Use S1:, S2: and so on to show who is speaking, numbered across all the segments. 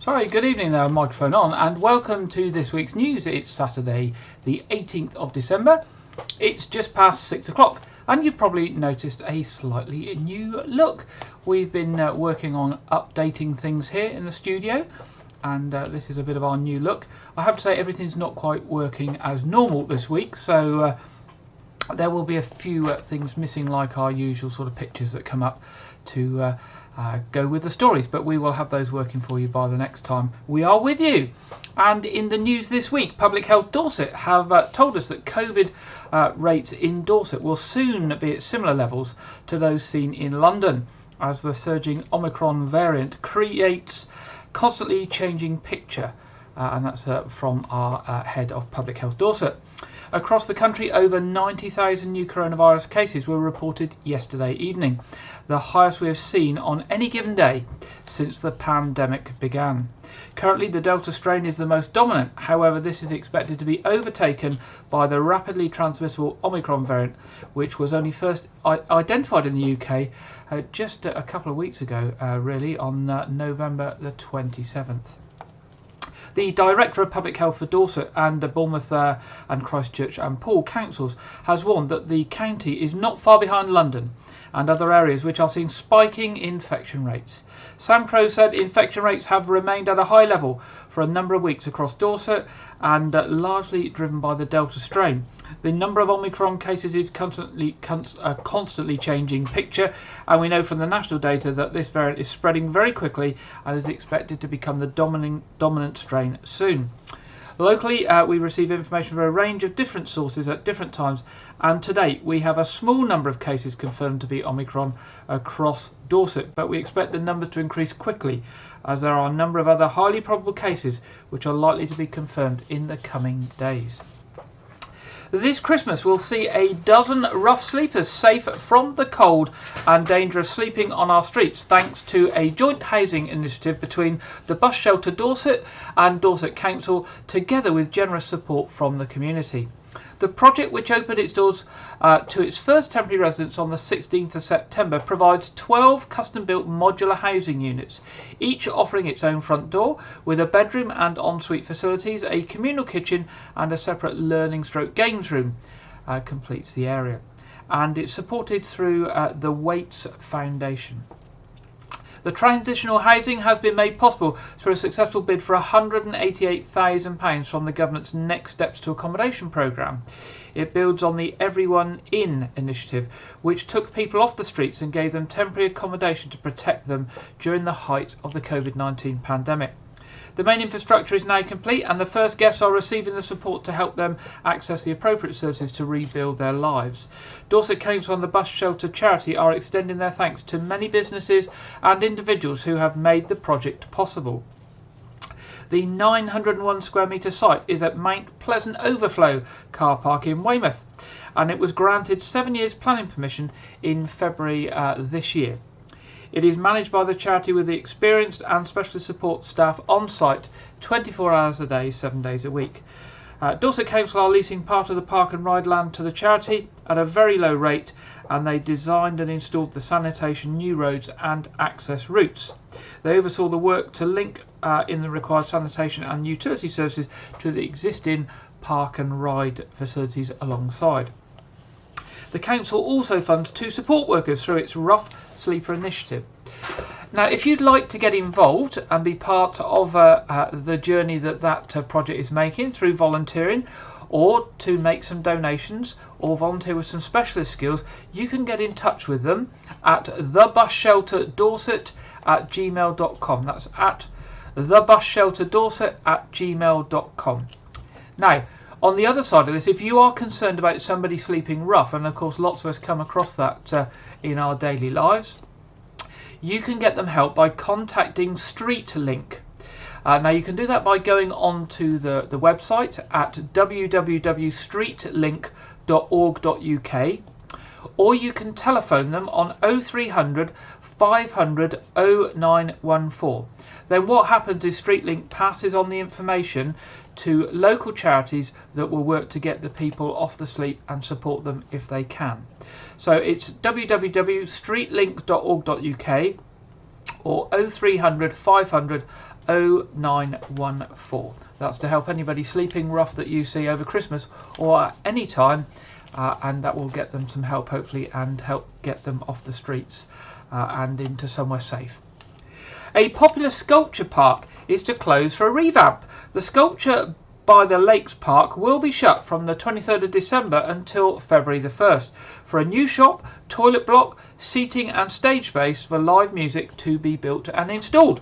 S1: Sorry, good evening there, microphone on, and welcome to this week's news. It's Saturday the 18th of December. It's just past 6 o'clock and you've probably noticed a slightly new look. We've been working on updating things here in the studio, and this is a bit of our new look. I have to say everything's not quite working as normal this week, so there will be a few things missing, like our usual sort of pictures that come up to go with the stories, but we will have those working for you by the next time we are with you. And in the news this week, Public Health Dorset have told us that COVID rates in Dorset will soon be at similar levels to those seen in London, as the surging Omicron variant creates constantly changing picture, and that's from our head of Public Health Dorset. Across the country, over 90,000 new coronavirus cases were reported yesterday evening, the highest we have seen on any given day since the pandemic began. Currently, the Delta strain is the most dominant. However, this is expected to be overtaken by the rapidly transmissible Omicron variant, which was only first identified in the UK just a couple of weeks ago, really, on November the 27th. The Director of Public Health for Dorset and Bournemouth and Christchurch and Poole councils has warned that the county is not far behind London and other areas which are seeing spiking infection rates. Sam Crow said infection rates have remained at a high level for a number of weeks across Dorset, and largely driven by the Delta strain. The number of Omicron cases is constantly changing picture, and we know from the national data that this variant is spreading very quickly and is expected to become the dominant strain soon. Locally, we receive information from a range of different sources at different times, and to date we have a small number of cases confirmed to be Omicron across Dorset, but we expect the numbers to increase quickly as there are a number of other highly probable cases which are likely to be confirmed in the coming days. This Christmas will see a dozen rough sleepers safe from the cold and danger of sleeping on our streets, thanks to a joint housing initiative between the Bus Shelter Dorset and Dorset Council, together with generous support from the community. The project, which opened its doors to its first temporary residents on the 16th of September, provides 12 custom-built modular housing units, each offering its own front door, with a bedroom and ensuite facilities, a communal kitchen and a separate learning/games room completes the area. And it's supported through the Waits Foundation. The transitional housing has been made possible through a successful bid for £188,000 from the government's Next Steps to Accommodation programme. It builds on the Everyone In initiative, which took people off the streets and gave them temporary accommodation to protect them during the height of the COVID-19 pandemic. The main infrastructure is now complete, and the first guests are receiving the support to help them access the appropriate services to rebuild their lives. Dorset Council and the Bus Shelter charity are extending their thanks to many businesses and individuals who have made the project possible. The 901 square metre site is at Mount Pleasant Overflow car park in Weymouth, and it was granted 7 years planning permission in February this year. It is managed by the charity with the experienced and specialist support staff on site 24 hours a day, 7 days a week. Dorset Council are leasing part of the park and ride land to the charity at a very low rate, and they designed and installed the sanitation, new roads and access routes. They oversaw the work to link in the required sanitation and utility services to the existing park and ride facilities alongside. The council also funds 2 support workers through its Rough Sleeper initiative. Now, if you'd like to get involved and be part of the journey that project is making through volunteering, or to make some donations or volunteer with some specialist skills, you can get in touch with them at thebusshelterdorset@gmail.com. That's at thebusshelterdorset@gmail.com. Now, on the other side of this, if you are concerned about somebody sleeping rough, and of course lots of us come across that in our daily lives, you can get them help by contacting StreetLink. Now you can do that by going on to the website at www.streetlink.org.uk, or you can telephone them on 0300 500 0914. Then what happens is StreetLink passes on the information to local charities that will work to get the people off the sleep and support them if they can. So it's www.streetlink.org.uk or 0300 500 0914. That's to help anybody sleeping rough that you see over Christmas or at any time, and that will get them some help hopefully and help get them off the streets and into somewhere safe. A popular sculpture park is to close for a revamp. The Sculpture by the Lakes Park will be shut from the 23rd of December until February the 1st for a new shop, toilet block, seating and stage space for live music to be built and installed.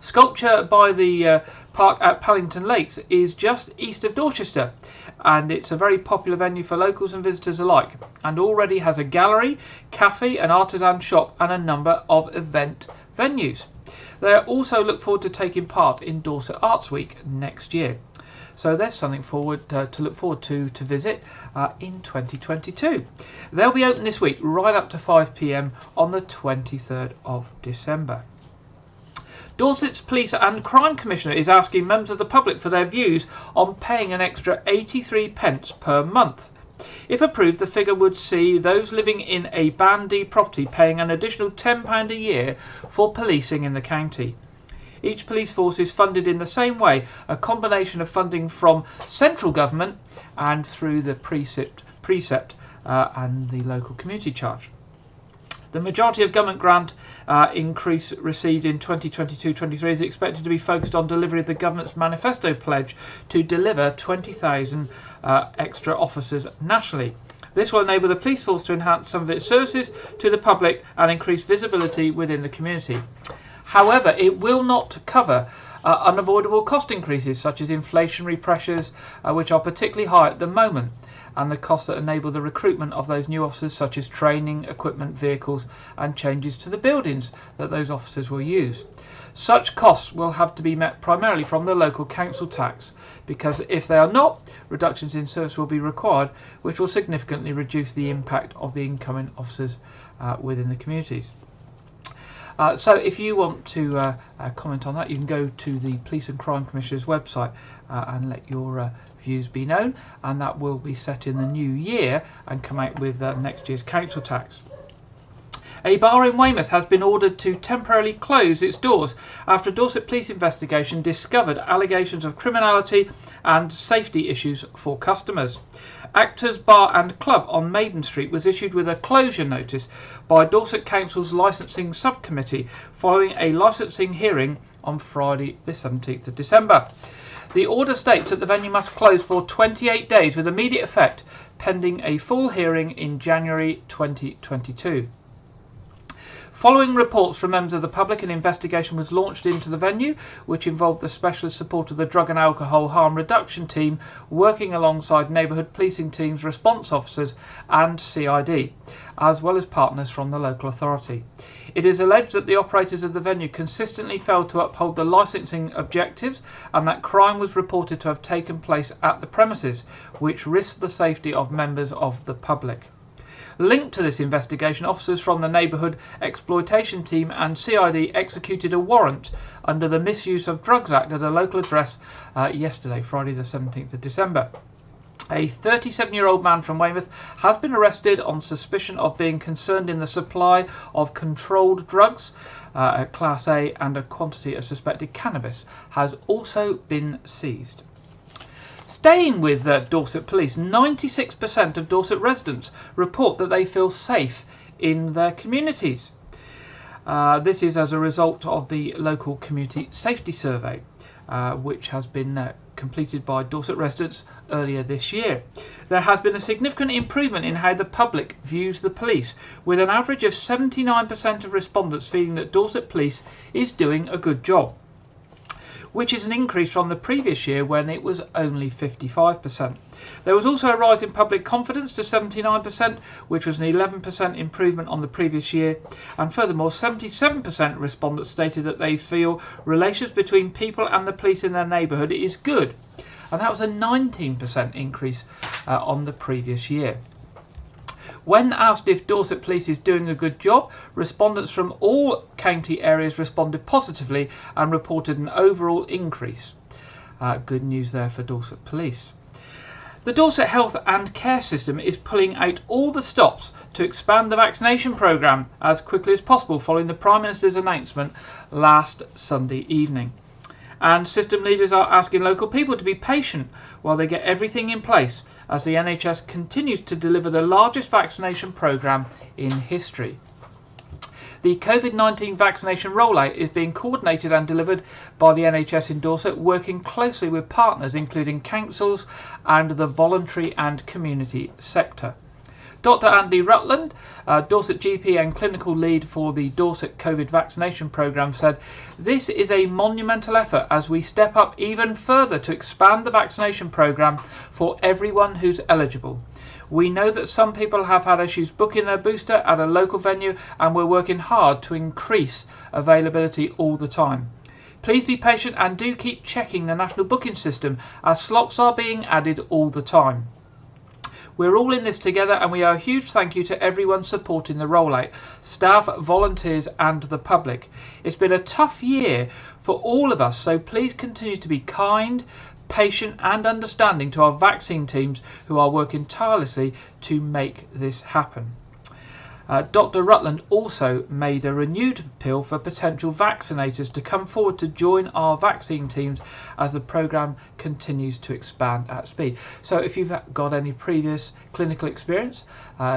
S1: Sculpture by the park at Pallington Lakes is just east of Dorchester, and it's a very popular venue for locals and visitors alike, and already has a gallery, cafe, an artisan shop and a number of event venues. They also look forward to taking part in Dorset Arts Week next year. So there's something to look forward to visit in 2022. They'll be open this week right up to 5 p.m. on the 23rd of December. Dorset's Police and Crime Commissioner is asking members of the public for their views on paying an extra 83 pence per month. If approved, the figure would see those living in a Band D property paying an additional £10 a year for policing in the county. Each police force is funded in the same way, a combination of funding from central government and through the precept and the local community charge. The majority of government grant increase received in 2022-23 is expected to be focused on delivery of the government's manifesto pledge to deliver 20,000 extra officers nationally. This will enable the police force to enhance some of its services to the public and increase visibility within the community. However, it will not cover unavoidable cost increases such as inflationary pressures, which are particularly high at the moment, and the costs that enable the recruitment of those new officers, such as training, equipment, vehicles and changes to the buildings that those officers will use. Such costs will have to be met primarily from the local council tax, because if they are not, reductions in service will be required, which will significantly reduce the impact of the incoming officers within the communities. So if you want to comment on that, you can go to the Police and Crime Commissioner's website and let your views be known, and that will be set in the new year and come out with next year's council tax. A bar in Weymouth has been ordered to temporarily close its doors after a Dorset police investigation discovered allegations of criminality and safety issues for customers. Actors Bar and Club on Maiden Street was issued with a closure notice by Dorset Council's licensing subcommittee following a licensing hearing on Friday the 17th of December. The order states that the venue must close for 28 days with immediate effect, pending a full hearing in January 2022. Following reports from members of the public, an investigation was launched into the venue, which involved the specialist support of the Drug and Alcohol Harm Reduction Team, working alongside neighbourhood policing teams, response officers and CID, as well as partners from the local authority. It is alleged that the operators of the venue consistently failed to uphold the licensing objectives and that crime was reported to have taken place at the premises, which risked the safety of members of the public. Linked to this investigation, officers from the Neighbourhood Exploitation Team and CID executed a warrant under the Misuse of Drugs Act at a local address yesterday, Friday the 17th of December. A 37-year-old man from Weymouth has been arrested on suspicion of being concerned in the supply of controlled drugs, Class A, and a quantity of suspected cannabis has also been seized. Staying with Dorset Police, 96% of Dorset residents report that they feel safe in their communities. This is as a result of the local community safety survey, which has been completed by Dorset residents earlier this year. There has been a significant improvement in how the public views the police, with an average of 79% of respondents feeling that Dorset Police is doing a good job, which is an increase from the previous year when it was only 55%. There was also a rise in public confidence to 79%, which was an 11% improvement on the previous year. And furthermore, 77% respondents stated that they feel relations between people and the police in their neighbourhood is good. And that was a 19% increase on the previous year. When asked if Dorset Police is doing a good job, respondents from all county areas responded positively and reported an overall increase. Good news there for Dorset Police. The Dorset Health and Care System is pulling out all the stops to expand the vaccination programme as quickly as possible following the Prime Minister's announcement last Sunday evening. And system leaders are asking local people to be patient while they get everything in place as the NHS continues to deliver the largest vaccination programme in history. The COVID-19 vaccination rollout is being coordinated and delivered by the NHS in Dorset, working closely with partners including councils and the voluntary and community sector. Dr. Andy Rutland, Dorset GP and clinical lead for the Dorset COVID vaccination programme, said, "This is a monumental effort as we step up even further to expand the vaccination programme for everyone who's eligible. We know that some people have had issues booking their booster at a local venue and we're working hard to increase availability all the time. Please be patient and do keep checking the national booking system as slots are being added all the time. We're all in this together and we owe a huge thank you to everyone supporting the rollout, staff, volunteers and the public. It's been a tough year for all of us, so please continue to be kind, patient and understanding to our vaccine teams who are working tirelessly to make this happen." Dr. Rutland also made a renewed appeal for potential vaccinators to come forward to join our vaccine teams as the programme continues to expand at speed. So if you've got any previous clinical experience,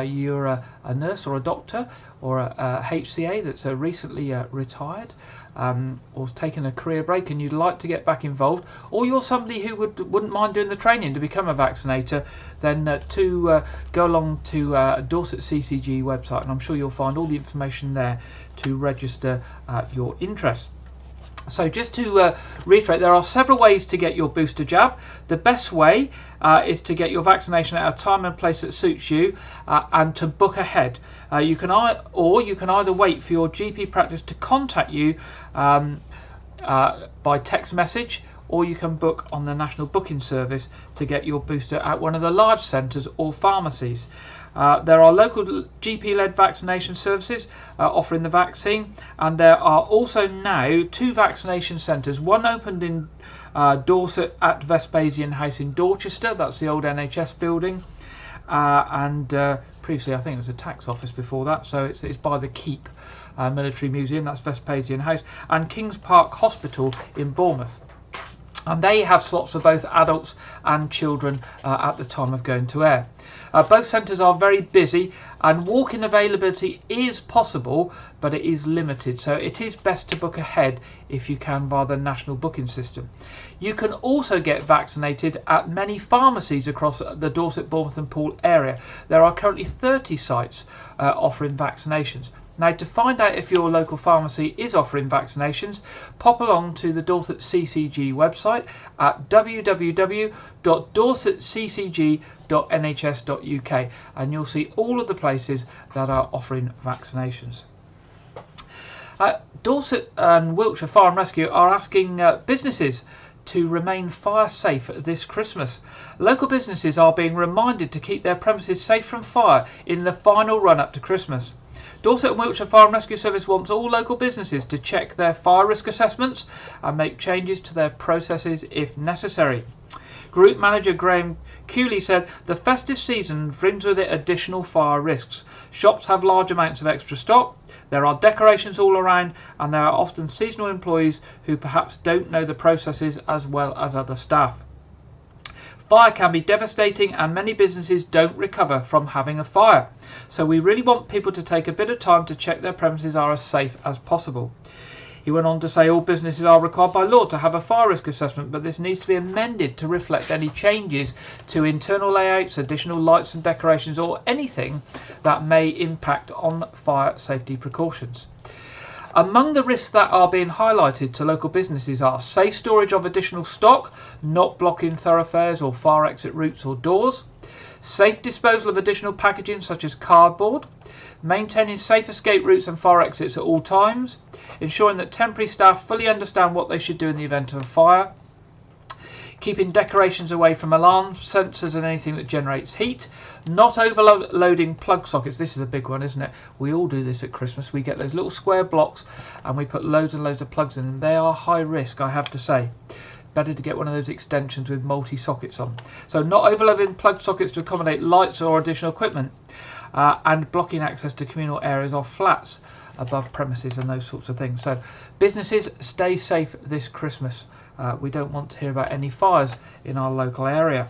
S1: you're a nurse or a doctor or a HCA that's recently retired, or has taken a career break and you'd like to get back involved, or you're somebody who wouldn't mind doing the training to become a vaccinator, then go along to Dorset CCG website and I'm sure you'll find all the information there to register your interest. So just to reiterate, there are several ways to get your booster jab. The best way is to get your vaccination at a time and place that suits you and to book ahead. You can either wait for your GP practice to contact you by text message, or you can book on the National Booking Service to get your booster at one of the large centres or pharmacies. There are local GP-led vaccination services offering the vaccine, and there are also now 2 vaccination centres. One opened in Dorset at Vespasian House in Dorchester, that's the old NHS building, and previously I think it was a tax office before that, so it's by the Keep Military Museum, that's Vespasian House, and Kings Park Hospital in Bournemouth. And they have slots for both adults and children at the time of going to air. Both centres are very busy and walk-in availability is possible, but it is limited, so it is best to book ahead if you can via the national booking system. You can also get vaccinated at many pharmacies across the Dorset, Bournemouth and Poole area. There are currently 30 sites offering vaccinations. Now, to find out if your local pharmacy is offering vaccinations, pop along to the Dorset CCG website at www.dorsetccg.nhs.uk and you'll see all of the places that are offering vaccinations. Dorset and Wiltshire Fire and Rescue are asking businesses to remain fire safe this Christmas. Local businesses are being reminded to keep their premises safe from fire in the final run up to Christmas. Dorset and Wiltshire Fire and Rescue Service wants all local businesses to check their fire risk assessments and make changes to their processes if necessary. Group Manager Graham Cooley said, "The festive season brings with it additional fire risks. Shops have large amounts of extra stock, there are decorations all around, and there are often seasonal employees who perhaps don't know the processes as well as other staff. Fire can be devastating and many businesses don't recover from having a fire. So we really want people to take a bit of time to check their premises are as safe as possible." He went on to say all businesses are required by law to have a fire risk assessment, but this needs to be amended to reflect any changes to internal layouts, additional lights and decorations, or anything that may impact on fire safety precautions. Among the risks that are being highlighted to local businesses are safe storage of additional stock, not blocking thoroughfares or fire exit routes or doors, safe disposal of additional packaging such as cardboard, maintaining safe escape routes and fire exits at all times, ensuring that temporary staff fully understand what they should do in the event of a fire, keeping decorations away from alarm sensors and anything that generates heat, not overloading plug sockets. This is a big one, isn't it? We all do this at Christmas. We get those little square blocks and we put loads and loads of plugs in them. They are high risk, I have to say. better to get one of those extensions with multi-sockets on. So not overloading plug sockets to accommodate lights or additional equipment, and blocking access to communal areas or flats above premises and those sorts of things. So businesses, stay safe this Christmas. We don't want to hear about any fires in our local area.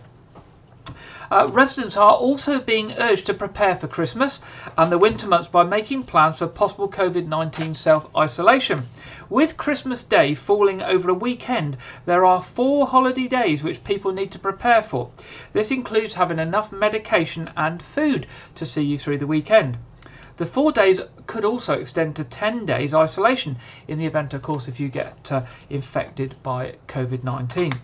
S1: Residents are also being urged to prepare for Christmas and the winter months by making plans for possible COVID-19 self-isolation. With Christmas Day falling over a weekend, there are 4 holiday days which people need to prepare for. This includes having enough medication and food to see you through the weekend. The 4 days could also extend to 10 days isolation in the event, of course, if you get infected by COVID-19.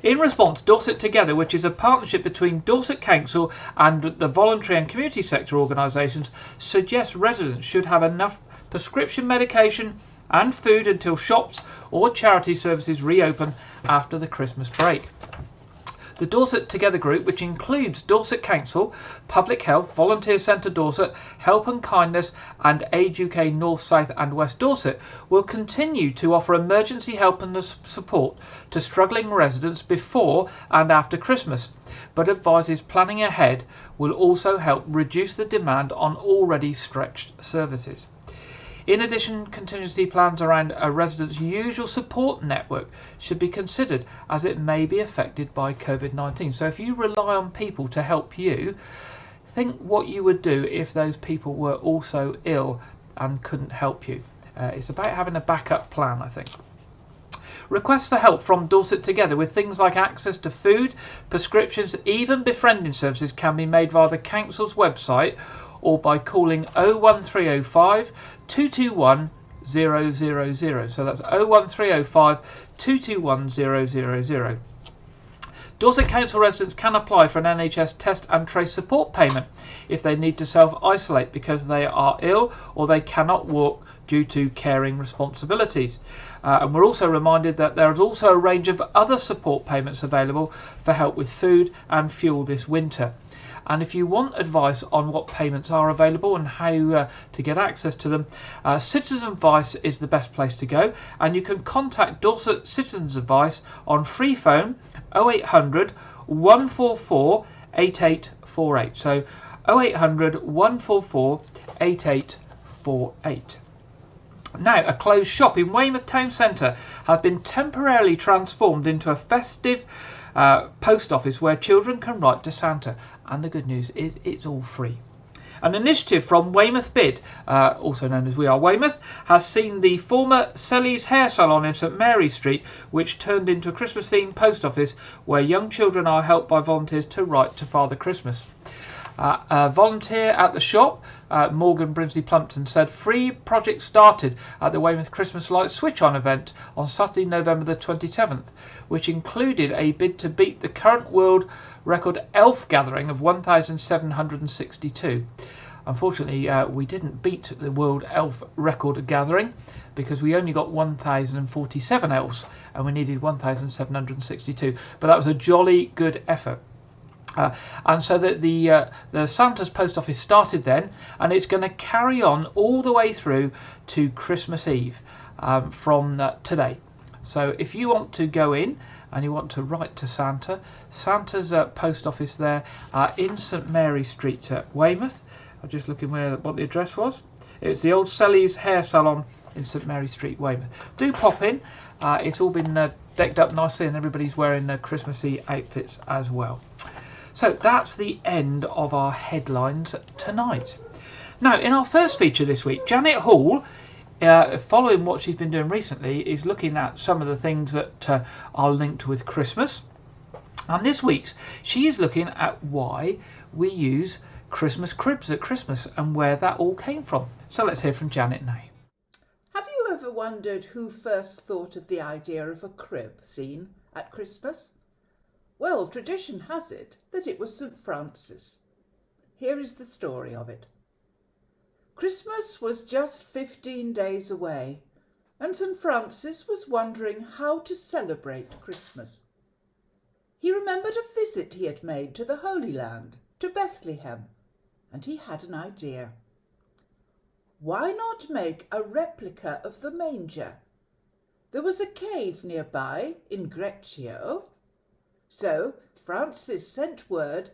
S1: In response, Dorset Together, which is a partnership between Dorset Council and the voluntary and community sector organisations, suggests residents should have enough prescription medication and food until shops or charity services reopen after the Christmas break. The Dorset Together group, which includes Dorset Council, Public Health, Volunteer Centre Dorset, Help and Kindness and Age UK North, South and West Dorset, will continue to offer emergency help and support to struggling residents before and after Christmas, but advises planning ahead will also help reduce the demand on already stretched services. In addition, contingency plans around a resident's usual support network should be considered, as it may be affected by COVID-19. So if you rely on people to help you, think what you would do if those people were also ill and couldn't help you. It's about having a backup plan, I think. Requests for help from Dorset Together with things like access to food, prescriptions, even befriending services can be made via the council's website or by calling 01305 221 000. So that's 01305 221 000. Dorset Council residents can apply for an NHS test and trace support payment if they need to self-isolate because they are ill or they cannot walk due to caring responsibilities. And we're also reminded that there is also a range of other support payments available for help with food and fuel this winter. And if you want advice on what payments are available and how to get access to them, Citizens Advice is the best place to go. And you can contact Dorset Citizens Advice on free phone 0800 144 8848. So 0800 144 8848. Now, a closed shop in Weymouth Town Centre has been temporarily transformed into a festive post office where children can write to Santa. And the good news is it's all free. An initiative from Weymouth Bid, also known as We Are Weymouth, has seen the former Selly's Hair Salon in St Mary's Street, which turned into a Christmas-themed post office where young children are helped by volunteers to write to Father Christmas. A volunteer at the shop, Morgan Brinsley Plumpton, said free project started at the Weymouth Christmas Light Switch On event on Saturday, November the 27th, which included a bid to beat the current world record elf gathering of 1,762. Unfortunately, we didn't beat the world elf record gathering because we only got 1,047 elves and we needed 1,762. But that was a jolly good effort. And so that the Santa's post office started then, and it's going to carry on all the way through to Christmas Eve from today. So if you want to go in and you want to write to Santa, Santa's post office there in St Mary Street at Weymouth. I'm just looking what the address was. It's the old Selly's Hair Salon in St Mary Street, Weymouth. Do pop in. It's all been decked up nicely and everybody's wearing Christmassy outfits as well. So that's the end of our headlines tonight. Now, in our first feature this week, Janet Hall, following what she's been doing recently, is looking at some of the things that are linked with Christmas. And this week's, she is looking at why we use Christmas cribs at Christmas and where that all came from. So let's hear from Janet now.
S2: Have you ever wondered who first thought of the idea of a crib scene at Christmas? Well, tradition has it that it was St. Francis. Here is the story of it. Christmas was just 15 days away, and St. Francis was wondering how to celebrate Christmas. He remembered a visit he had made to the Holy Land, to Bethlehem, and he had an idea. Why not make a replica of the manger? There was a cave nearby in Greccio. So Francis sent word,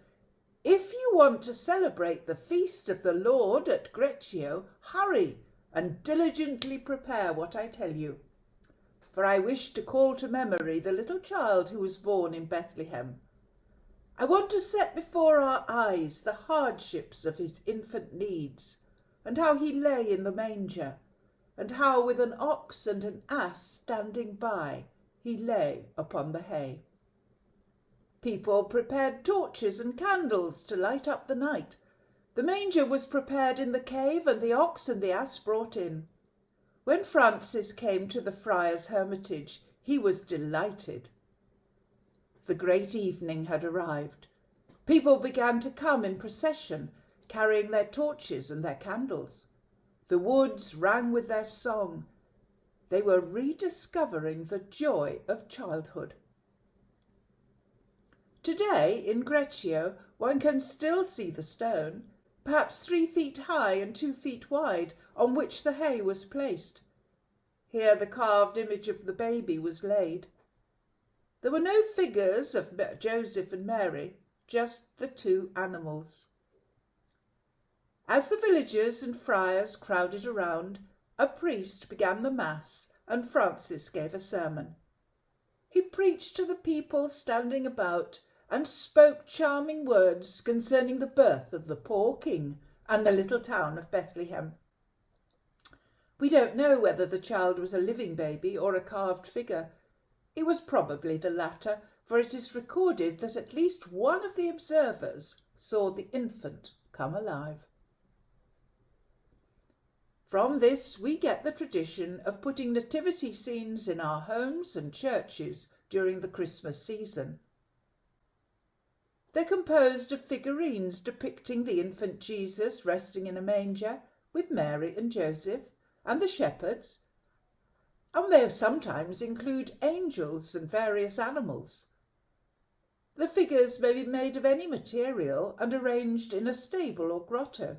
S2: if you want to celebrate the feast of the Lord at Greccio, hurry and diligently prepare what I tell you. For I wish to call to memory the little child who was born in Bethlehem. I want to set before our eyes the hardships of his infant needs, and how he lay in the manger, and how with an ox and an ass standing by, he lay upon the hay. People prepared torches and candles to light up the night. The manger was prepared in the cave, and the ox and the ass brought in. When Francis came to the friar's hermitage, he was delighted. The great evening had arrived. People began to come in procession, carrying their torches and their candles. The woods rang with their song. They were rediscovering the joy of childhood. Today, in Greccio, one can still see the stone, perhaps 3 feet high and 2 feet wide, on which the hay was placed. Here the carved image of the baby was laid. There were no figures of Joseph and Mary, just the 2 animals. As the villagers and friars crowded around, a priest began the Mass and Francis gave a sermon. He preached to the people standing about and spoke charming words concerning the birth of the poor king and the little town of Bethlehem. We don't know whether the child was a living baby or a carved figure. It was probably the latter, for it is recorded that at least one of the observers saw the infant come alive. From this we get the tradition of putting nativity scenes in our homes and churches during the Christmas season. They're composed of figurines depicting the infant Jesus resting in a manger with Mary and Joseph and the shepherds, and they sometimes include angels and various animals. The figures may be made of any material and arranged in a stable or grotto.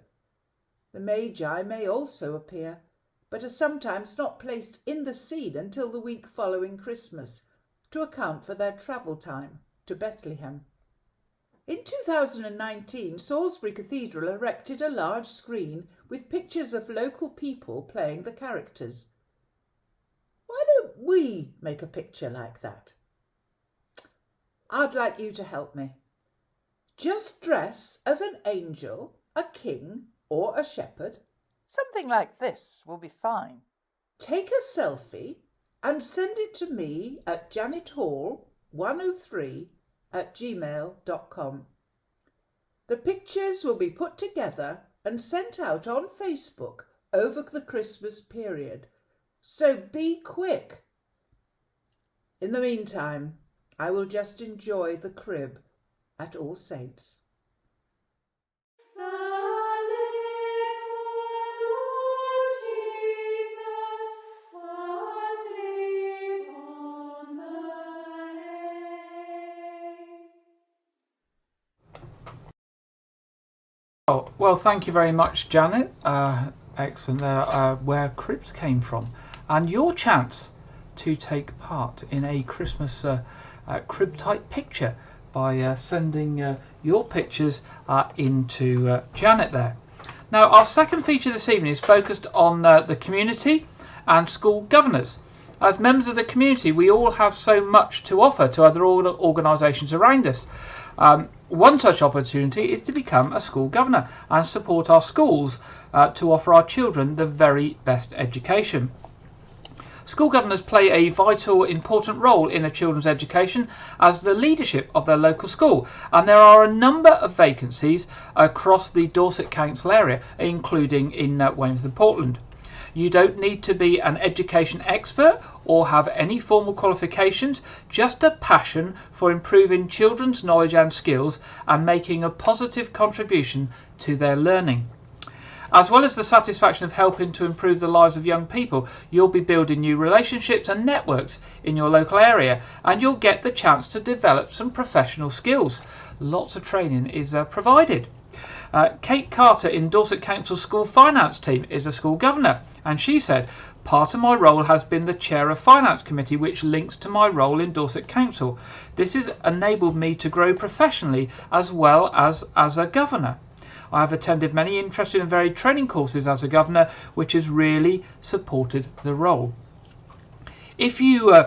S2: The Magi may also appear, but are sometimes not placed in the scene until the week following Christmas, to account for their travel time to Bethlehem. In 2019, Salisbury Cathedral erected a large screen with pictures of local people playing the characters. Why don't we make a picture like that? I'd like you to help me. Just dress as an angel, a king, or a shepherd.
S3: Something like this will be fine.
S2: Take a selfie and send it to me at janethall103@gmail.com. The pictures will be put together and sent out on Facebook over the Christmas period, so be quick. In the meantime, I will just enjoy the crib at All Saints.
S1: Well, thank you very much, Janet. Excellent there, where cribs came from. And your chance to take part in a Christmas crib-type picture by sending your pictures into Janet there. Now, our second feature this evening is focused on the community and school governors. As members of the community, we all have so much to offer to other organisations around us. One such opportunity is to become a school governor and support our schools to offer our children the very best education. School governors play a vital, important role in a children's education as the leadership of their local school, and there are a number of vacancies across the Dorset Council area, including in Weymouth and Portland. You don't need to be an education expert or have any formal qualifications, just a passion for improving children's knowledge and skills and making a positive contribution to their learning. As well as the satisfaction of helping to improve the lives of young people, you'll be building new relationships and networks in your local area, and you'll get the chance to develop some professional skills. Lots of training is provided. Kate Carter in Dorset Council School Finance Team is a school governor, and she said, Part of my role has been the chair of Finance Committee, which links to my role in Dorset Council. This has enabled me to grow professionally as well as a governor. I have attended many interesting and varied training courses as a governor, which has really supported the role. If you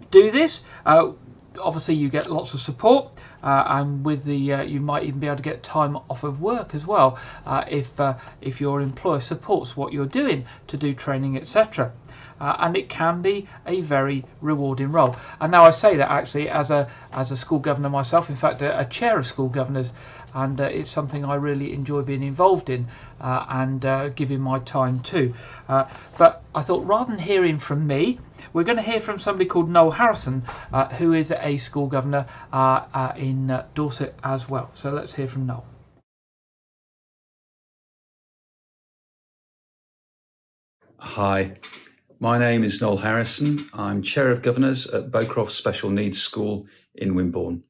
S1: do this, obviously you get lots of support, and with the you might even be able to get time off of work as well if your employer supports what you're doing to do training, etc. And it can be a very rewarding role. And now I say that actually as a school governor myself, in fact a chair of school governors, and it's something I really enjoy being involved in and giving my time to. But I thought rather than hearing from me, we're going to hear from somebody called Noel Harrison, who is a school governor in Dorset as well. So let's hear from Noel.
S4: Hi, my name is Noel Harrison. I'm Chair of Governors at Bowcroft Special Needs School in Wimborne.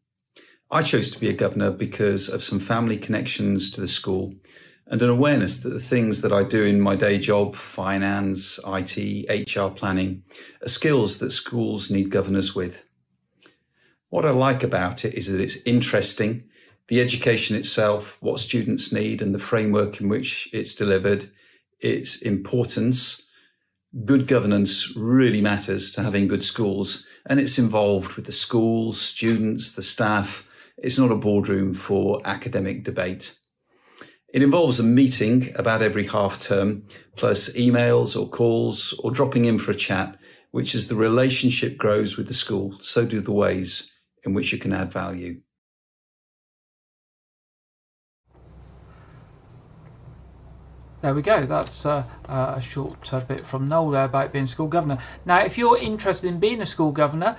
S4: I chose to be a governor because of some family connections to the school and an awareness that the things that I do in my day job, finance, IT, HR planning, are skills that schools need governors with. What I like about it is that it's interesting, the education itself, what students need and the framework in which it's delivered, its importance. Good governance really matters to having good schools, and it's involved with the schools, students, the staff. It's not a boardroom for academic debate. It involves a meeting about every half term, plus emails or calls or dropping in for a chat, which as the relationship grows with the school, so do the ways in which you can add value.
S1: There we go. That's a short bit from Noel there about being school governor. Now, if you're interested in being a school governor,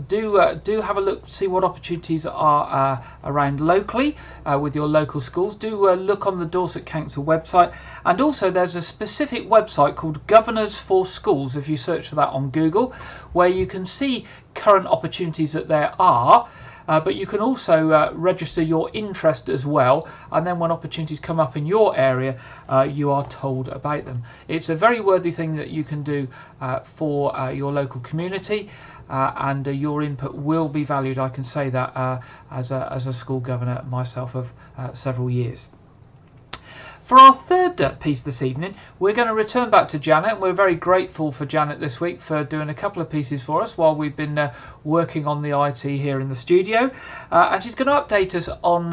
S1: do have a look, see what opportunities are around locally with your local schools. Do look on the Dorset Council website, and also there's a specific website called Governors for Schools. If you search for that on Google, where you can see current opportunities that there are. But you can also register your interest as well, and then when opportunities come up in your area, you are told about them. It's a very worthy thing that you can do for your local community, and your input will be valued. I can say that as a school governor myself of several years. For our third piece this evening, we're going to return back to Janet, and we're very grateful for Janet this week for doing a couple of pieces for us while we've been working on the IT here in the studio. And she's going to update us on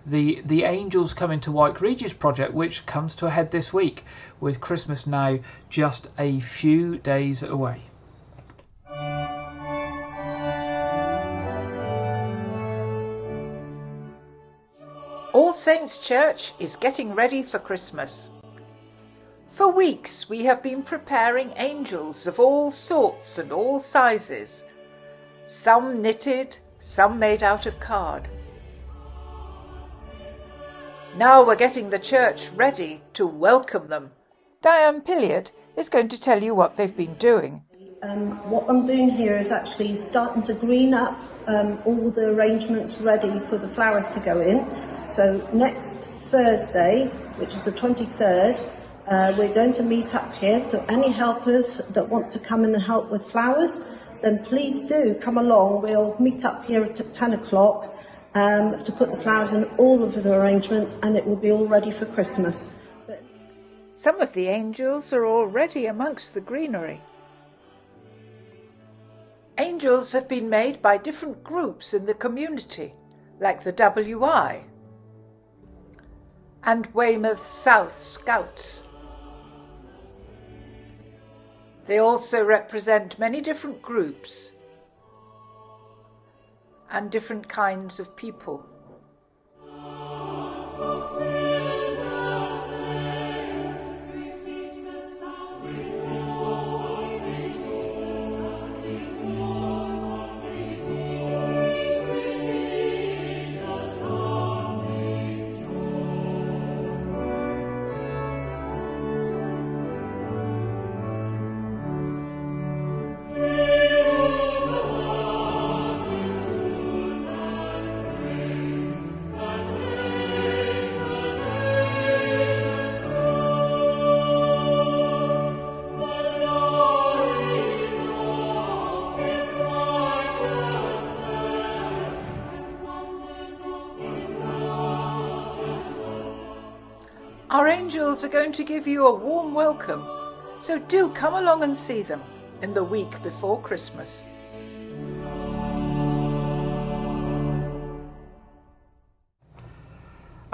S1: the Angels Coming to Wyke Regis project, which comes to a head this week, with Christmas now just a few days away.
S3: All Saints Church is getting ready for Christmas. For weeks we have been preparing angels of all sorts and all sizes, some knitted, some made out of card. Now we're getting the church ready to welcome them. Diane Pilliard is going to tell you what they've been doing.
S5: What I'm doing here is actually starting to green up all the arrangements ready for the flowers to go in. So next Thursday, which is the 23rd, we're going to meet up here. So any helpers that want to come in and help with flowers, then please do come along. We'll meet up here at 10 o'clock to put the flowers in all of the arrangements, and it will be all ready for Christmas.
S3: Some of the angels are already amongst the greenery. Angels have been made by different groups in the community, like the WI and Weymouth South Scouts. They also represent many different groups and different kinds of people. Our angels are going to give you a warm welcome, so do come along and see them in the week before Christmas.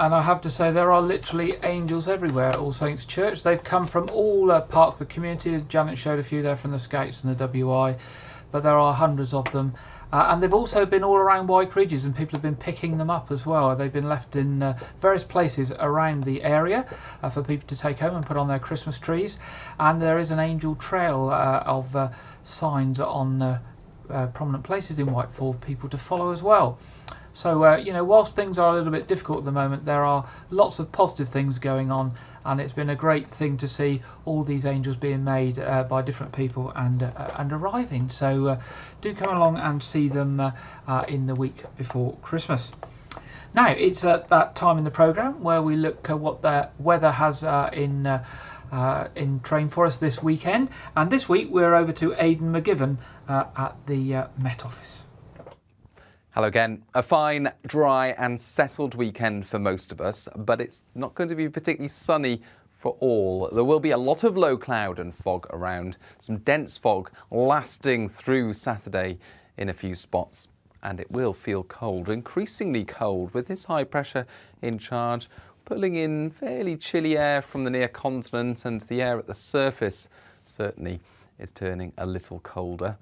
S1: And I have to say, there are literally angels everywhere at All Saints Church. They've come from all parts of the community. Janet showed a few there from the Scouts and the WI, but there are hundreds of them. And they've also been all around White Ridges, and people have been picking them up as well. They've been left in various places around the area for people to take home and put on their Christmas trees. And there is an angel trail of signs on prominent places in White for people to follow as well. So, whilst things are a little bit difficult at the moment, there are lots of positive things going on, and it's been a great thing to see all these angels being made by different people and arriving. So do come along and see them in the week before Christmas. Now, it's at that time in the programme where we look at what the weather has in train for us this weekend. And this week we're over to Aidan McGivern at the Met Office.
S6: Hello again. A fine, dry and settled weekend for most of us, but it's not going to be particularly sunny for all. There will be a lot of low cloud and fog around, some dense fog lasting through Saturday in a few spots, and it will feel cold, increasingly cold, with this high pressure in charge, pulling in fairly chilly air from the near continent, and the air at the surface certainly is turning a little colder.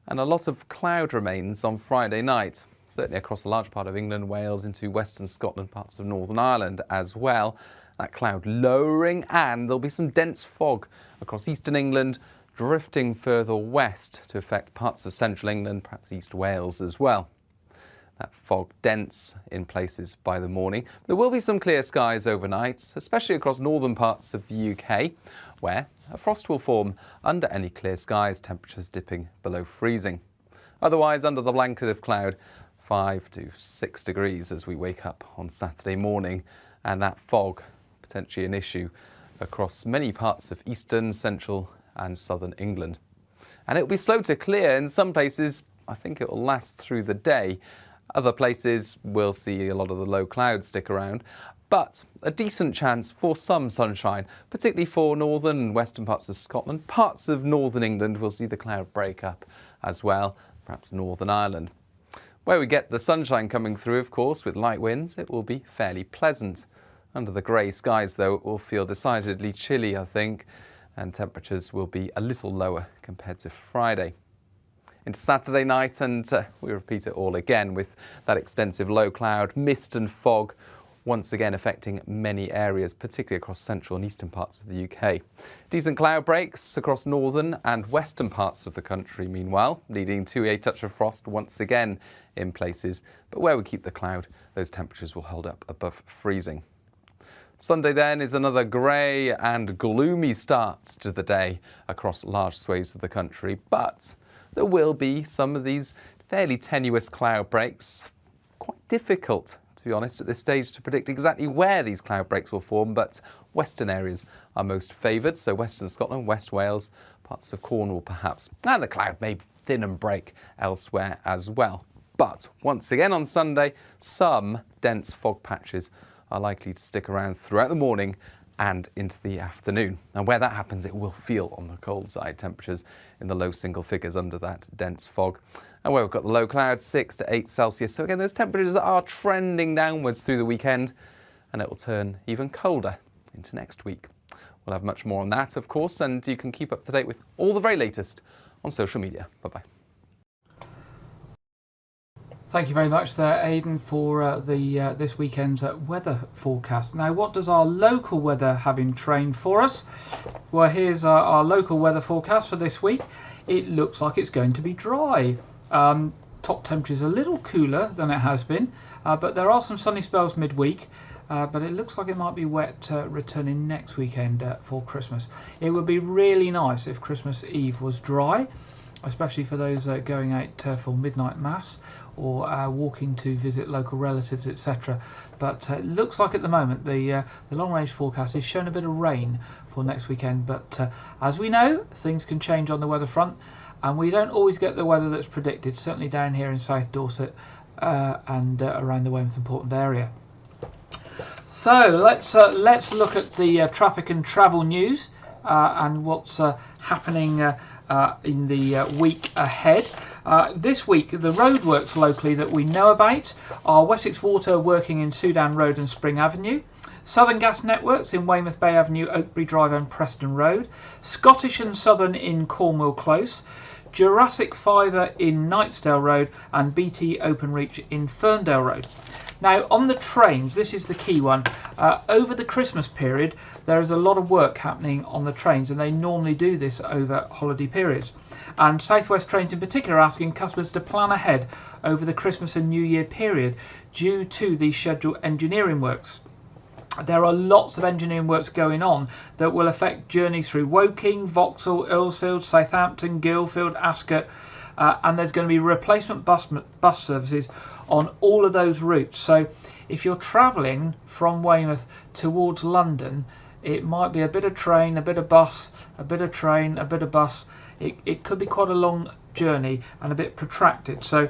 S6: And a lot of cloud remains on Friday night, certainly across a large part of England, Wales, into western Scotland, parts of Northern Ireland as well. That cloud lowering, and there'll be some dense fog across eastern England, drifting further west to affect parts of central England, perhaps East Wales as well. That fog dense in places by the morning. There will be some clear skies overnight, especially across northern parts of the UK, where a frost will form under any clear skies, temperatures dipping below freezing. Otherwise, under the blanket of cloud, 5 to 6 degrees as we wake up on Saturday morning, and that fog potentially an issue across many parts of eastern, central and southern England. And it'll be slow to clear. In some places, I think it will last through the day. Other places will see a lot of the low clouds stick around, but a decent chance for some sunshine, particularly for northern and western parts of Scotland. Parts of northern England will see the cloud break up as well, perhaps Northern Ireland. Where we get the sunshine coming through, of course, with light winds, it will be fairly pleasant. Under the grey skies, though, it will feel decidedly chilly, I think, and temperatures will be a little lower compared to Friday. Into Saturday night, and we repeat it all again with that extensive low cloud, mist and fog, once again affecting many areas, particularly across central and eastern parts of the UK. Decent cloud breaks across northern and western parts of the country, meanwhile, leading to a touch of frost once again in places. But where we keep the cloud, those temperatures will hold up above freezing. Sunday then is another grey and gloomy start to the day across large swathes of the country, but there will be some of these fairly tenuous cloud breaks. Quite difficult, to be honest, at this stage to predict exactly where these cloud breaks will form, but western areas are most favoured, so western Scotland, West Wales, parts of Cornwall perhaps. And the cloud may thin and break elsewhere as well. But once again on Sunday, some dense fog patches are likely to stick around throughout the morning and into the afternoon. And where that happens, it will feel on the cold side, temperatures in the low single figures under that dense fog. And where we've got the low clouds, 6 to 8 Celsius. So again, those temperatures are trending downwards through the weekend, and it will turn even colder into next week. We'll have much more on that, of course, and you can keep up to date with all the very latest on social media. Bye-bye.
S1: Thank you very much there, Aidan, for this weekend's weather forecast. Now, what does our local weather have in train for us? Well, here's our local weather forecast for this week. It looks like it's going to be dry. Top temperature is a little cooler than it has been, but there are some sunny spells midweek. But it looks like it might be wet returning next weekend for Christmas. It would be really nice if Christmas Eve was dry, especially for those going out for midnight mass or walking to visit local relatives, etc. But it looks like at the moment the long-range forecast is showing a bit of rain for next weekend. But as we know, things can change on the weather front, and we don't always get the weather that's predicted, certainly down here in South Dorset and around the Weymouth and Portland area. So let's look at the traffic and travel news and what's happening in the week ahead. This week, the roadworks locally that we know about are Wessex Water working in Sudan Road and Spring Avenue, Southern Gas Networks in Weymouth Bay Avenue, Oakbury Drive and Preston Road, Scottish and Southern in Cornwall Close, Jurassic Fibre in Knightsdale Road and BT Openreach in Ferndale Road. Now on the trains, this is the key one. Over the Christmas period there is a lot of work happening on the trains, and they normally do this over holiday periods. And South West Trains in particular are asking customers to plan ahead over the Christmas and New Year period due to the scheduled engineering works. There are lots of engineering works going on that will affect journeys through Woking, Vauxhall, Earlsfield, Southampton, Guildford, Ascot, and there's going to be replacement bus services on all of those routes. So if you're travelling from Weymouth towards London, it might be a bit of train, a bit of bus, a bit of train, a bit of bus. It could be quite a long journey and a bit protracted. So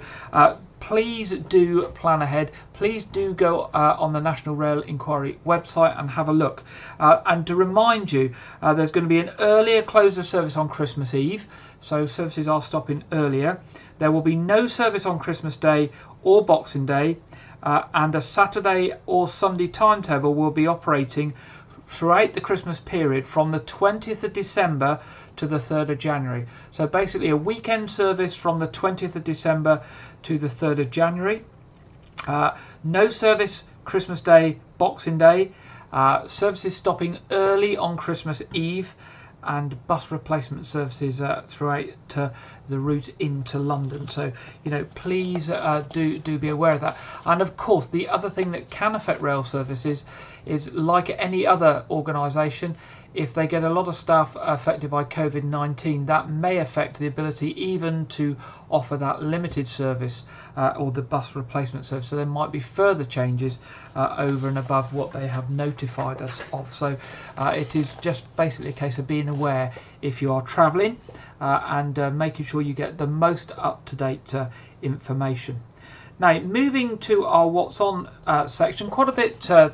S1: please do plan ahead. Please do go on the National Rail Inquiry website and have a look. And to remind you, there's going to be an earlier close of service on Christmas Eve, so services are stopping earlier. There will be no service on Christmas Day or Boxing Day, and a Saturday or Sunday timetable will be operating throughout the Christmas period from the 20th of December to the 3rd of January. So basically a weekend service from the 20th of December to the 3rd of January. No service Christmas Day, Boxing Day. Services stopping early on Christmas Eve, and bus replacement services throughout the route into London. So, you know, please do be aware of that. And of course, the other thing that can affect rail services is, like any other organisation, if they get a lot of staff affected by COVID-19, that may affect the ability even to offer that limited service or the bus replacement service. So there might be further changes over and above what they have notified us of. So it is just basically a case of being aware if you are travelling and making sure you get the most up-to-date information. Now, moving to our What's On section, quite a bit to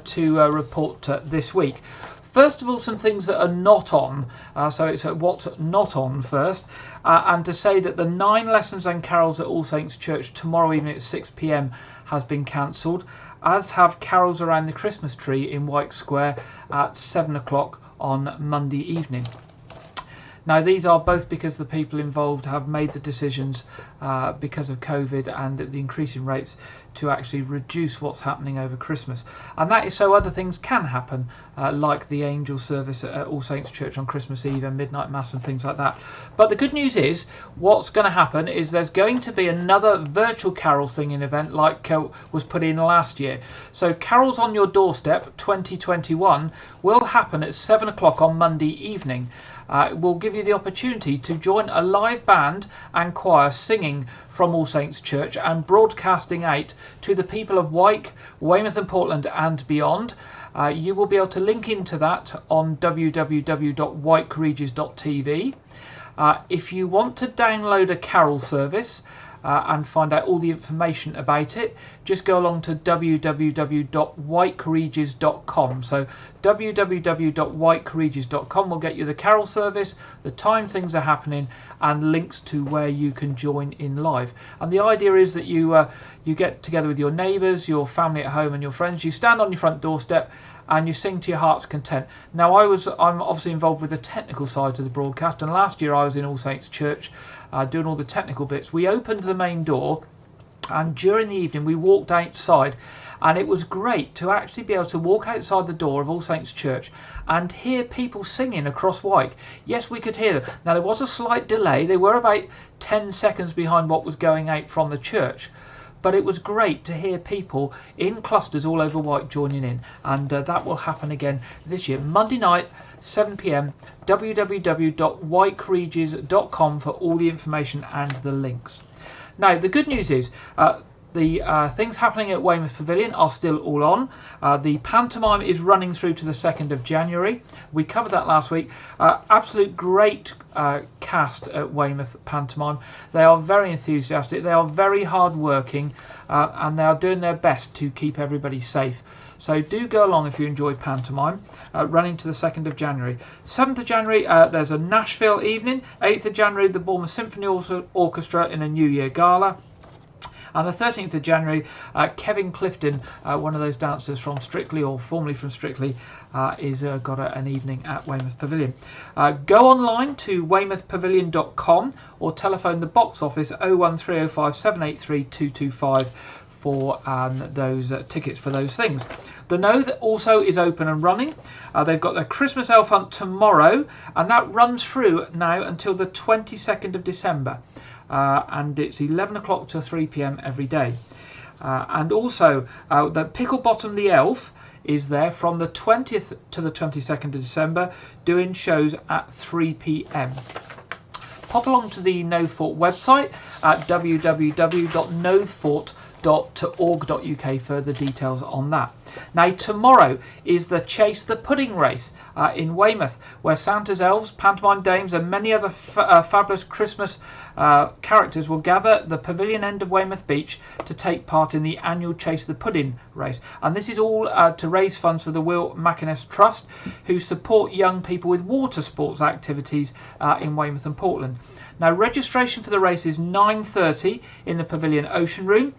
S1: report this week. First of all, some things that are not on, so it's what's not on first, and to say that the 9 lessons and carols at All Saints Church tomorrow evening at 6 p.m. has been cancelled, as have carols around the Christmas tree in White Square at 7 o'clock on Monday evening. Now, these are both because the people involved have made the decisions because of COVID and the increasing rates to actually reduce what's happening over Christmas. And that is so other things can happen, like the angel service at All Saints Church on Christmas Eve and midnight mass and things like that. But the good news is, what's going to happen is there's going to be another virtual carol singing event like was put in last year. So Carols on Your Doorstep 2021 will happen at 7 o'clock on Monday evening. It will give you the opportunity to join a live band and choir singing from All Saints Church and broadcasting out to the people of Wyke, Weymouth and Portland and beyond. You will be able to link into that on www.wykeregis.tv. If you want to download a carol service and find out all the information about it, just go along to www.wykeregis.com. So www.wykeregis.com will get you the carol service, the time things are happening, and links to where you can join in live. And the idea is that you get together with your neighbours, your family at home and your friends. You stand on your front doorstep and you sing to your heart's content. Now, I'm obviously involved with the technical side of the broadcast, and last year I was in All Saints Church doing all the technical bits. We opened the main door, and during the evening we walked outside, and it was great to actually be able to walk outside the door of All Saints Church and hear people singing across Wyke. Yes, we could hear them. Now, there was a slight delay. They were about 10 seconds behind what was going out from the church, but it was great to hear people in clusters all over Wyke joining in, and that will happen again this year. Monday night, 7 p.m, www.wykeregis.com for all the information and the links. Now, the good news is The things happening at Weymouth Pavilion are still all on. The pantomime is running through to the 2nd of January. We covered that last week. Absolute great cast at Weymouth Pantomime. They are very enthusiastic. They are very hard working, and they are doing their best to keep everybody safe. So do go along if you enjoy pantomime, running to the 2nd of January. 7th of January, there's a Nashville evening. 8th of January, the Bournemouth Symphony Orchestra in a New Year gala. And the 13th of January, Kevin Clifton, one of those dancers from Strictly, or formerly from Strictly, is got an evening at Weymouth Pavilion. Go online to weymouthpavilion.com or telephone the box office 01305 783 225 for those tickets for those things. The Know that also is open and running. They've got their Christmas Elf Hunt tomorrow, and that runs through now until the 22nd of December. And it's 11 o'clock to 3 p.m. every day. And also, the Picklebottom the Elf is there from the 20th to the 22nd of December, doing shows at 3 p.m. Pop along to the Noathfort website at www.noathfort.org.uk for the details on that. Now, tomorrow is the Chase the Pudding race in Weymouth, where Santa's elves, pantomime dames and many other fabulous Christmas characters will gather at the pavilion end of Weymouth Beach to take part in the annual Chase the Pudding race. And this is all to raise funds for the Will Mackiness Trust, who support young people with water sports activities in Weymouth and Portland. Now, registration for the race is 9:30 in the Pavilion Ocean Room.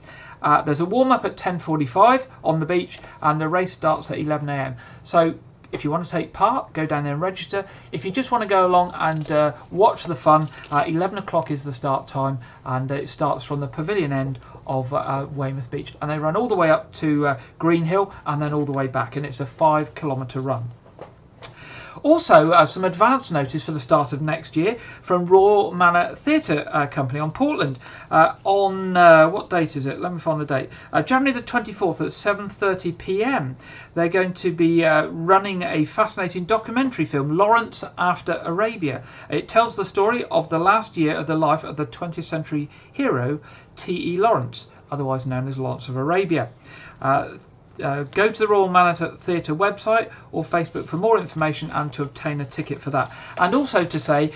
S1: There's a warm-up at 10:45 on the beach, and the race starts at 11 a.m. So if you want to take part, go down there and register. If you just want to go along and watch the fun, 11 o'clock is the start time, and it starts from the pavilion end of Weymouth Beach, and they run all the way up to Green Hill and then all the way back, and it's a 5-kilometre run. Also, some advance notice for the start of next year from Royal Manor Theatre Company on Portland. On what date is it? Let me find the date. January the 24th at 7:30 p.m. They're going to be running a fascinating documentary film, Lawrence After Arabia. It tells the story of the last year of the life of the 20th century hero T.E. Lawrence, otherwise known as Lawrence of Arabia. Go to the Royal Manor Theatre website or Facebook for more information and to obtain a ticket for that. And also to say,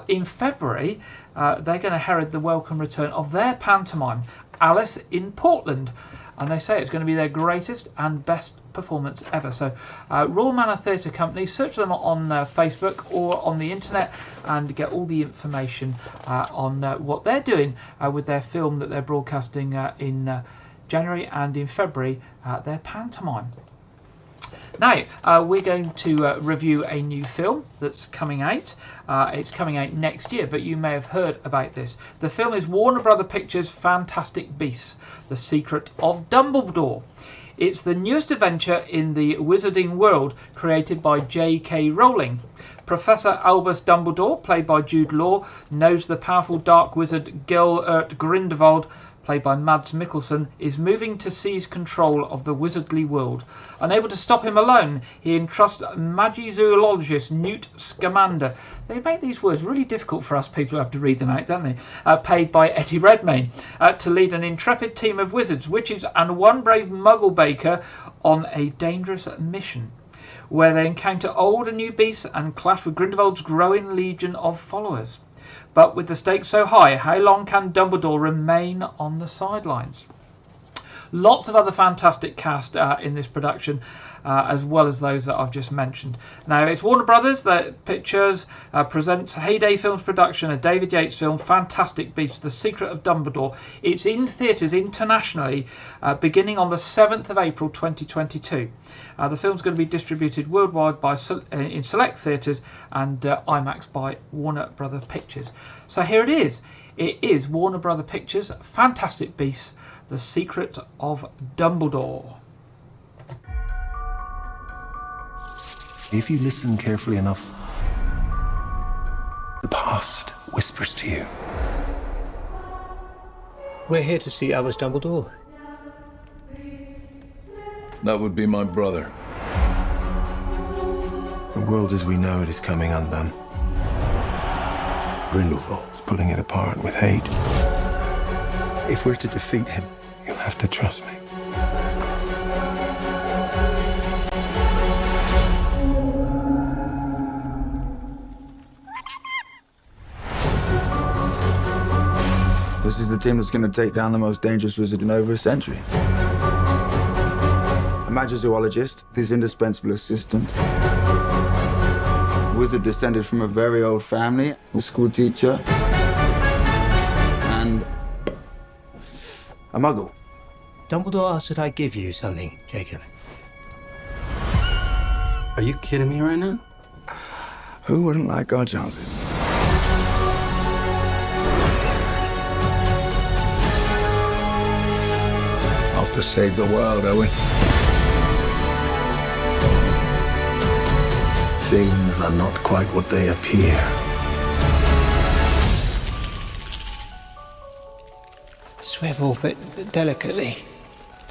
S1: in February, they're going to herald the welcome return of their pantomime, Alice in Portland. And they say it's going to be their greatest and best performance ever. So Royal Manor Theatre Company, search them on Facebook or on the internet and get all the information on what they're doing with their film that they're broadcasting in January, and in February their pantomime. Now we're going to review a new film that's coming out. It's coming out next year, but you may have heard about this. The film is Warner Brother Pictures' Fantastic Beasts: The Secret of Dumbledore. It's the newest adventure in the wizarding world created by J.K. Rowling. Professor Albus Dumbledore, played by Jude Law, knows the powerful dark wizard Gellert Grindelwald, played by Mads Mikkelsen, is moving to seize control of the wizardly world. Unable to stop him alone, he entrusts magizoologist Newt Scamander. They make these words really difficult for us people who have to read them out, don't they? Paid by Eddie Redmayne, to lead an intrepid team of wizards, witches and one brave muggle baker on a dangerous mission, where they encounter old and new beasts and clash with Grindelwald's growing legion of followers. But with the stakes so high, how long can Dumbledore remain on the sidelines? Lots of other fantastic cast in this production, as well as those that I've just mentioned. Now, it's Warner Brothers that Pictures presents Heyday Films production, a David Yates film, Fantastic Beasts: The Secret of Dumbledore. It's in theatres internationally beginning on the 7th of April 2022. The film's going to be distributed worldwide in select theatres and IMAX by Warner Brother Pictures. So here it is. It is Warner Brother Pictures' Fantastic Beasts: The Secret of Dumbledore.
S7: If you listen carefully enough, the past whispers to you.
S8: We're here to see Albus Dumbledore.
S9: That would be my brother.
S7: The world as we know it is coming undone. Grindelwald's pulling it apart with hate. If we're to defeat him, You'll have to trust me.
S10: This is the team that's going to take down the most dangerous wizard in over a century. A magizoologist, his indispensable assistant. Wizard descended from a very old family, a school teacher, and a muggle.
S8: Dumbledore asked that I give you something, Jacob.
S10: Are you kidding me right now? Who wouldn't like our chances?
S9: Off to save the world, are we? Things are not quite what they appear.
S8: Swivel, but delicately.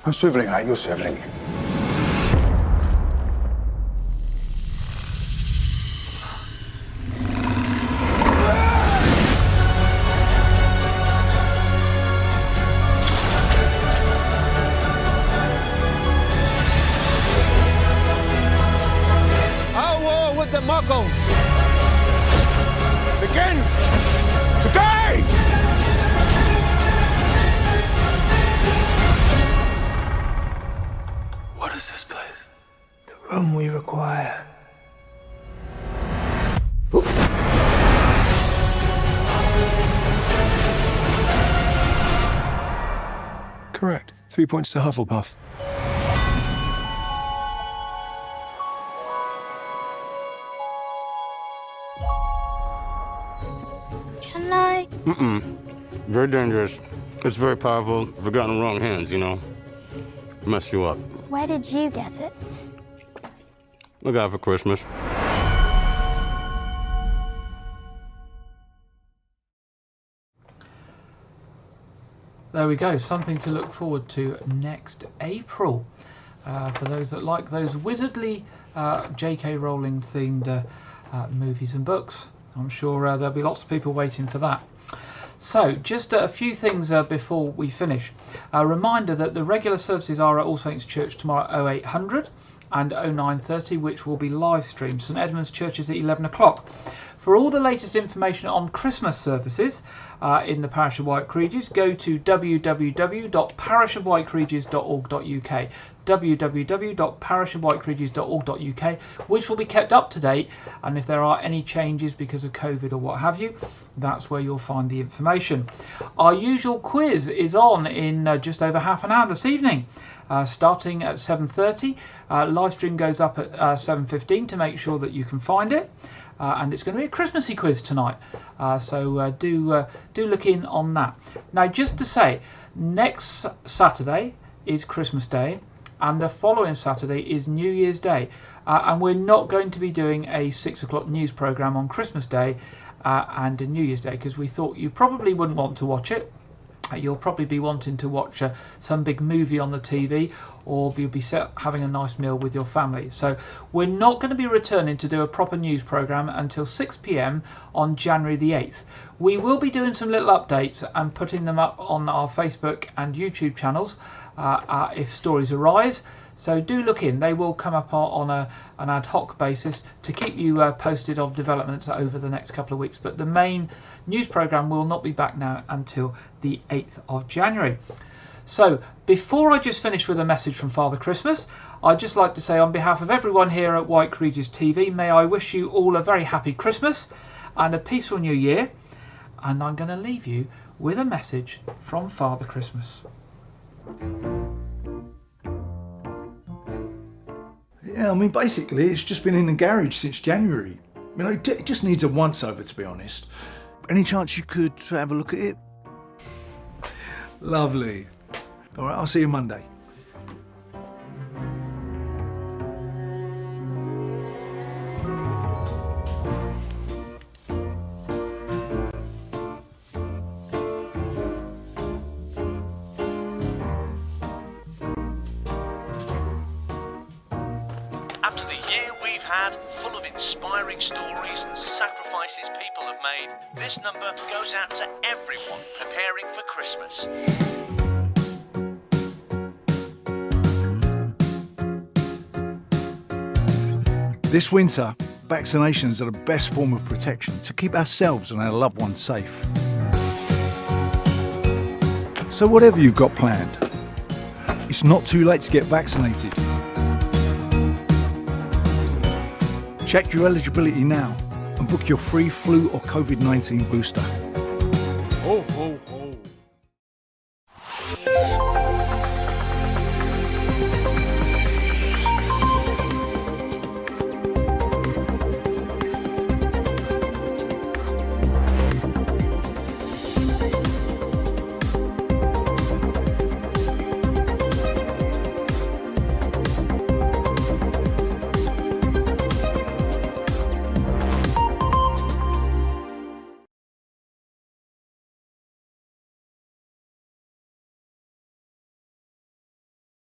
S10: I'm swiveling like you're swiveling.
S11: Our war with the Muggles begins today!
S7: What is this place?
S8: The room we require.
S7: Correct. 3 points to Hufflepuff.
S12: Can I?
S11: Very dangerous. It's very powerful. If it got in the wrong hands, you know. Mess you up.
S12: Where did you get it?
S11: I got it for Christmas.
S1: There we go, something to look forward to next April. For those that like those wizardly J.K. Rowling themed movies and books. I'm sure there'll be lots of people waiting for that. So, just a few things before we finish. A reminder that the regular services are at All Saints Church tomorrow at 0800 and 0930, which will be live streamed. St Edmund's Church is at 11 o'clock. For all the latest information on Christmas services in the parish of White-Cregis, go to www.parishofwhitecregis.org.uk www.parishofwhitecregis.org.uk, which will be kept up to date, and if there are any changes because of COVID or what have you, that's where you'll find the information. Our usual quiz is on in just over half an hour this evening, starting at 7:30. Live stream goes up at 7:15 to make sure that you can find it. And it's going to be a Christmassy quiz tonight, so do look in on that. Now, just to say, next Saturday is Christmas Day, and the following Saturday is New Year's Day, and we're not going to be doing a 6 o'clock news programme on Christmas Day and New Year's Day, because we thought you probably wouldn't want to watch it. You'll probably be wanting to watch some big movie on the TV, or you'll be having a nice meal with your family. So we're not going to be returning to do a proper news programme until 6 p.m. on January the 8th. We will be doing some little updates and putting them up on our Facebook and YouTube channels if stories arise. So do look in. They will come up on an ad hoc basis to keep you posted of developments over the next couple of weeks. But the main news programme will not be back now until the 8th of January. So before I just finish with a message from Father Christmas, I'd just like to say on behalf of everyone here at White-Cregis TV, may I wish you all a very happy Christmas and a peaceful New Year. And I'm going to leave you with a message from Father Christmas.
S13: Yeah, I mean, basically, it's just been in the garage since January. I mean, it just needs a once-over, to be honest.
S9: Any chance you could have a look at it?
S13: Lovely. All right, I'll see you Monday.
S14: After the year we've had, full of inspiring stories and sacrifices people have made, this number goes out to everyone preparing for Christmas.
S13: This winter, vaccinations are the best form of protection to keep ourselves and our loved ones safe. So whatever you've got planned, it's not too late to get vaccinated. Check your eligibility now and book your free flu or COVID-19 booster.
S9: Ho, ho,